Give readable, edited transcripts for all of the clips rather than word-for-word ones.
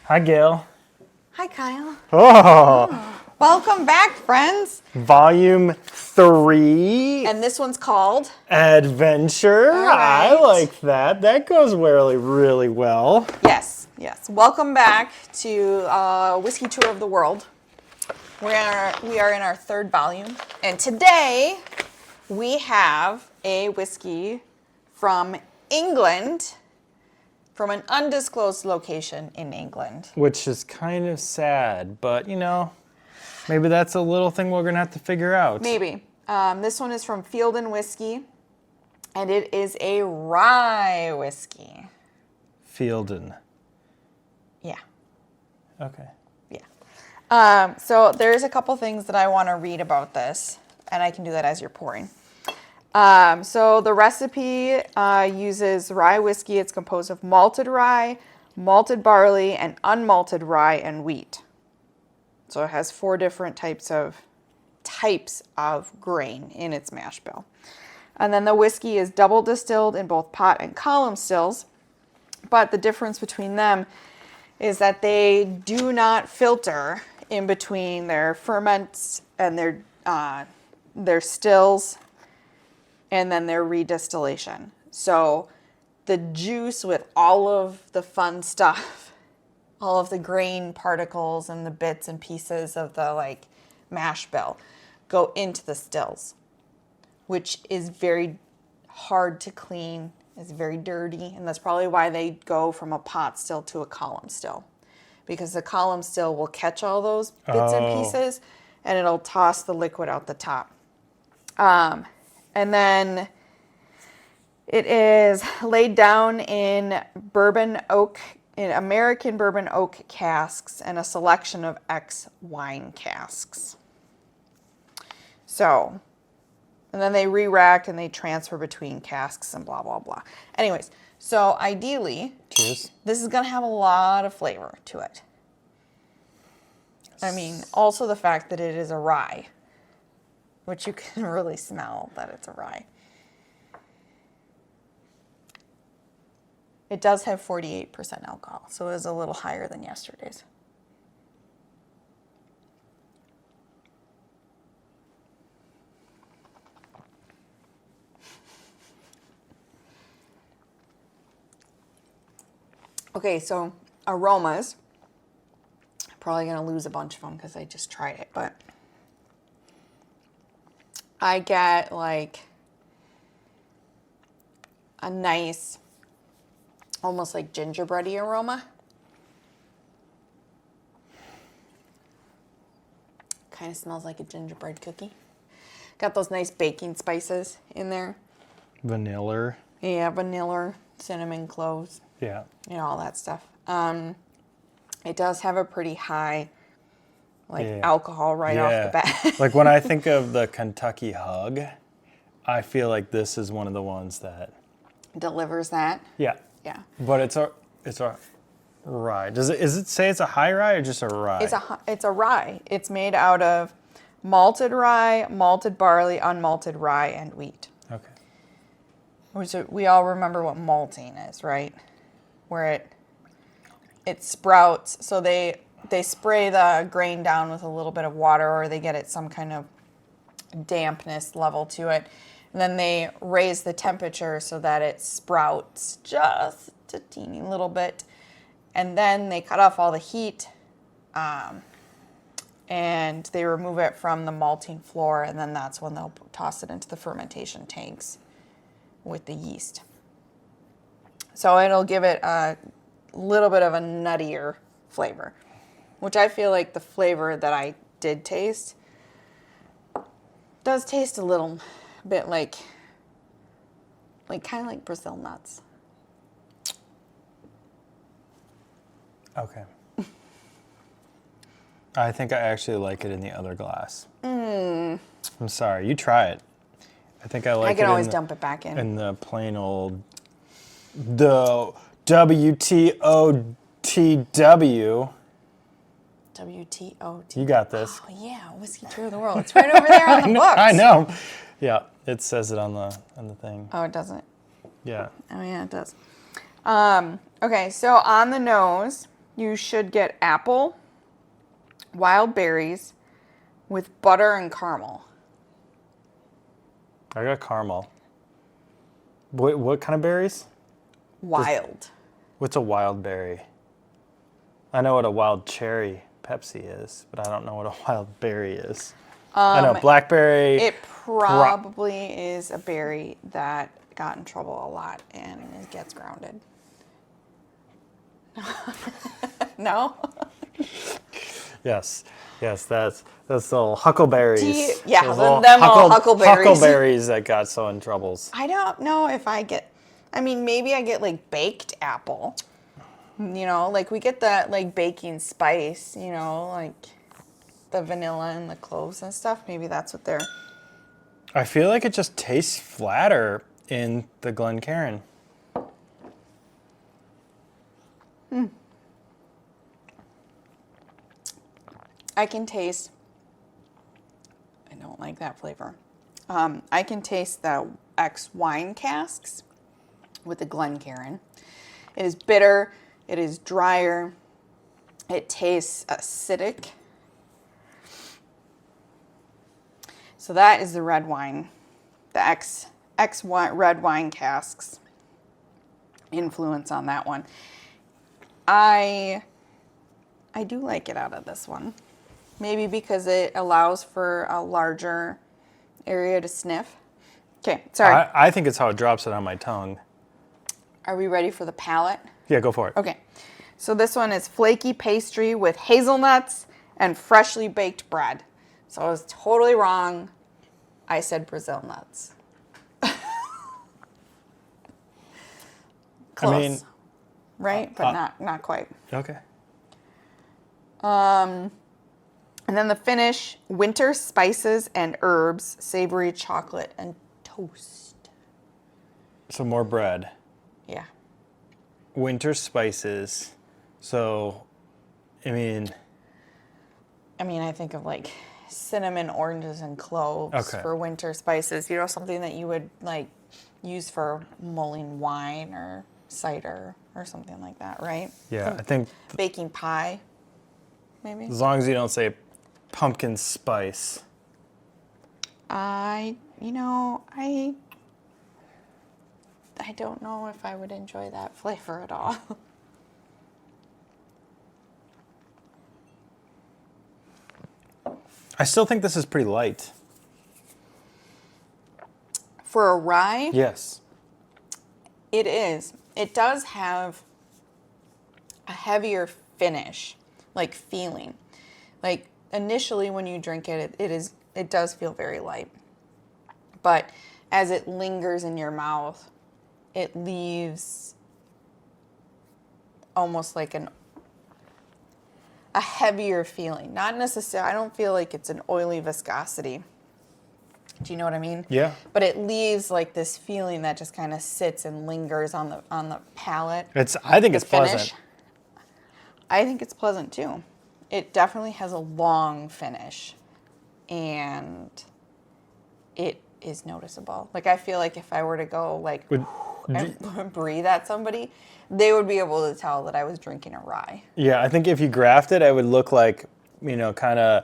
Hi, Gail. Hi, Kyle. Oh, Welcome back, friends. Volume 3. And this one's called Adventure. All I right. like that. That goes really, really well. Yes. Welcome back to Whiskey Tour of the World. We are in our third volume, and today we have a whiskey from England, from an undisclosed location in England. Which is kind of sad, but maybe that's a little thing we're going to have to figure out. Maybe. This one is from Field & Whiskey, and it is a rye whiskey. Fielden. Yeah. Okay. Yeah. So there's a couple things that I want to read about this, and I can do that as you're pouring. So the recipe uses rye whiskey. It's composed of malted rye, malted barley, and unmalted rye and wheat. So it has 4 different types of grain in its mash bill. And then the whiskey is double distilled in both pot and column stills. But the difference between them is that they do not filter in between their ferments and their stills and then their redistillation. So the juice with all of the fun stuff, all of the grain particles and the bits and pieces of the mash bill go into the stills, which is very hard to clean. It's very dirty, and that's probably why they go from a pot still to a column still, because the column still will catch all those bits and pieces, and it'll toss the liquid out the top. And then it is laid down in American bourbon oak casks and a selection of ex-wine casks. So, and then they re-rack and they transfer between casks and blah, blah, blah. Anyways, so ideally, Cheers. this is going to have a lot of flavor to it. I mean, also the fact that it is a rye, which you can really smell that it's a rye. It does have 48% alcohol, so it is a little higher than yesterday's. Okay, so aromas. Probably going to lose a bunch of them because I just tried it, but I get a nice, almost like gingerbready aroma. Kind of smells like a gingerbread cookie. Got those nice baking spices in there. Vanilla. Yeah, vanilla, cinnamon, cloves. Yeah. All that stuff. It does have a pretty high, Yeah. alcohol right off the bat. Like when I think of the Kentucky Hug, I feel like this is one of the ones that Delivers that. Yeah. Yeah. But it's a rye. Is it say it's a high rye or just a rye? It's a rye. It's made out of malted rye, malted barley, unmalted rye, and wheat. Okay. We all remember what malting is, right? Where it sprouts. So they spray the grain down with a little bit of water, or they get it some kind of dampness level to it. And then they raise the temperature so that it sprouts just a teeny little bit. And then they cut off all the heat, and they remove it from the malting floor, and then that's when they'll toss it into the fermentation tanks with the yeast. So it'll give it a little bit of a nuttier flavor, which I feel like the flavor that I did taste does taste a little bit like kind of like Brazil nuts. Okay. I think I actually like it in the other glass. I'm sorry. You try it. I think I like it. I can always dump it back in. In the plain old, the WTOTW. WTOT. You got this. Oh yeah, Whiskey Tour of the World. It's right over there on the books. I know. Yeah, it says it on the thing. Oh, it doesn't. Yeah. Oh yeah, it does. Okay, so on the nose, you should get apple, wild berries with butter and caramel. I got caramel. What kind of berries? Wild. What's a wild berry? I know what a wild cherry Pepsi is, but I don't know what a wild berry is. I know blackberry. It probably is a berry that got in trouble a lot and it gets grounded. No? Yes, that's the little huckleberries. Yeah, Those them little huckleberries. Huckleberries that got so in troubles. I don't know if I get, I mean, maybe I get like baked apple. You know, like we get that like baking spice, you know, like the vanilla and the cloves and stuff. Maybe that's what they're. I feel like it just tastes flatter in the Glencairn. I can taste. I don't like that flavor. I can taste the X wine casks with the Glencairn. It is bitter. It is drier. It tastes acidic. So that is the red wine, the X red wine casks influence on that one. I do like it out of this one. Maybe because it allows for a larger area to sniff. Okay, sorry. I think it's how it drops it on my tongue. Are we ready for the palate? Yeah, go for it. Okay, so this one is flaky pastry with hazelnuts and freshly baked bread. So I was totally wrong. I said Brazil nuts. Close. I mean, right? But not quite. Okay. And then the finish, winter spices and herbs, savory chocolate and toast. So more bread. Yeah. Winter spices. So, I I think of like cinnamon, oranges, and cloves for winter spices. You know, something that you would like use for mulling wine or cider or something like that, right? yeah, I think Baking pie, maybe. as long as you don't say pumpkin spice. I don't know if I would enjoy that flavor at all. I still think this is pretty light. For a rye, Yes. it is. It does have a heavier finish, like feeling. Like initially when you drink it, it does feel very light. But as it lingers in your mouth, it leaves almost like a heavier feeling. Not necessarily, I don't feel like it's an oily viscosity. Do you know what I mean? Yeah. But it leaves like this feeling that just kind of sits and lingers on the palate. I think it's finish. pleasant. I think it's pleasant too. It definitely has a long finish, and it is noticeable. Like I feel like if I were to go like and breathe at somebody, they would be able to tell that I was drinking a rye. Yeah, I think if you graphed it, it would look like, kind of.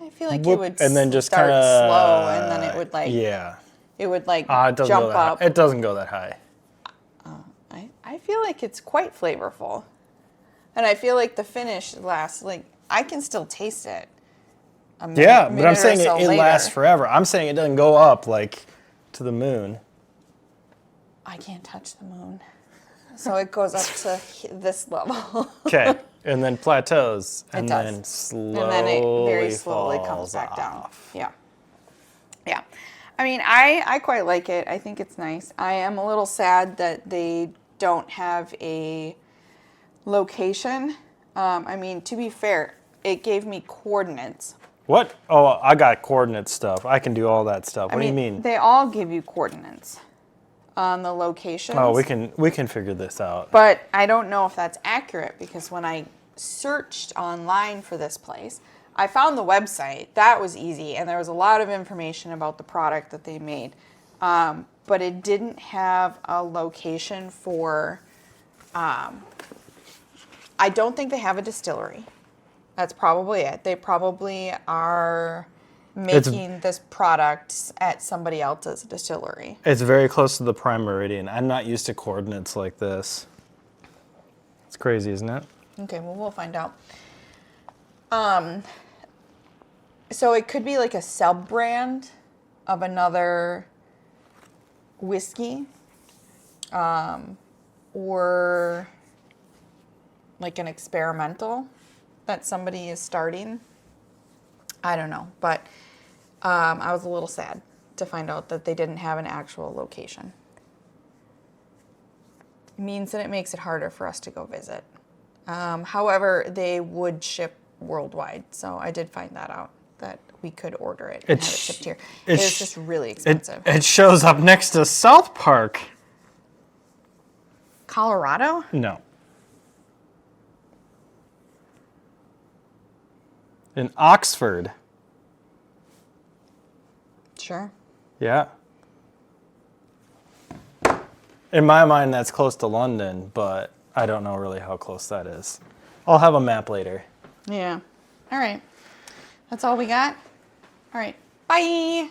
I feel like it would and then just start kinda, slow, and then it would like it would like it doesn't jump go that up. High. It doesn't go that high. I feel like it's quite flavorful, and I feel like the finish lasts. Like I can still taste it. But I'm saying it lasts forever. I'm saying it doesn't go up like to the moon. I can't touch the moon, so it goes up to this level. Okay, and then plateaus, and does. then slowly And then it very slowly comes falls back down. off. Yeah. Yeah. I quite like it. I think it's nice. I am a little sad that they don't have a location. To be fair, it gave me coordinates. What? Oh, I got coordinate stuff. I can do all that stuff. What do you mean? They all give you coordinates on the locations. Oh, we can figure this out. But I don't know if that's accurate because when I searched online for this place, I found the website. That was easy, and there was a lot of information about the product that they made. But it didn't have a location for. I I don't think they have a distillery. That's probably it. They probably are making this product at somebody else's distillery. It's very close to the prime meridian. I'm not used to coordinates like this. It's crazy, isn't it? Okay, well, we'll find out. So it could be like a sub-brand of another whiskey, or like an experimental that somebody is starting. I don't know, but I was a little sad to find out that they didn't have an actual location. It means that it makes it harder for us to go visit. However, they would ship worldwide, so I did find that out, that we could order it and have it shipped here. It's just really expensive. It shows up next to South Park. Colorado? No. In Oxford. Sure. Yeah. In my mind, that's close to London, but I don't know really how close that is. I'll have a map later. Yeah. All right. That's all we got. All right. Bye.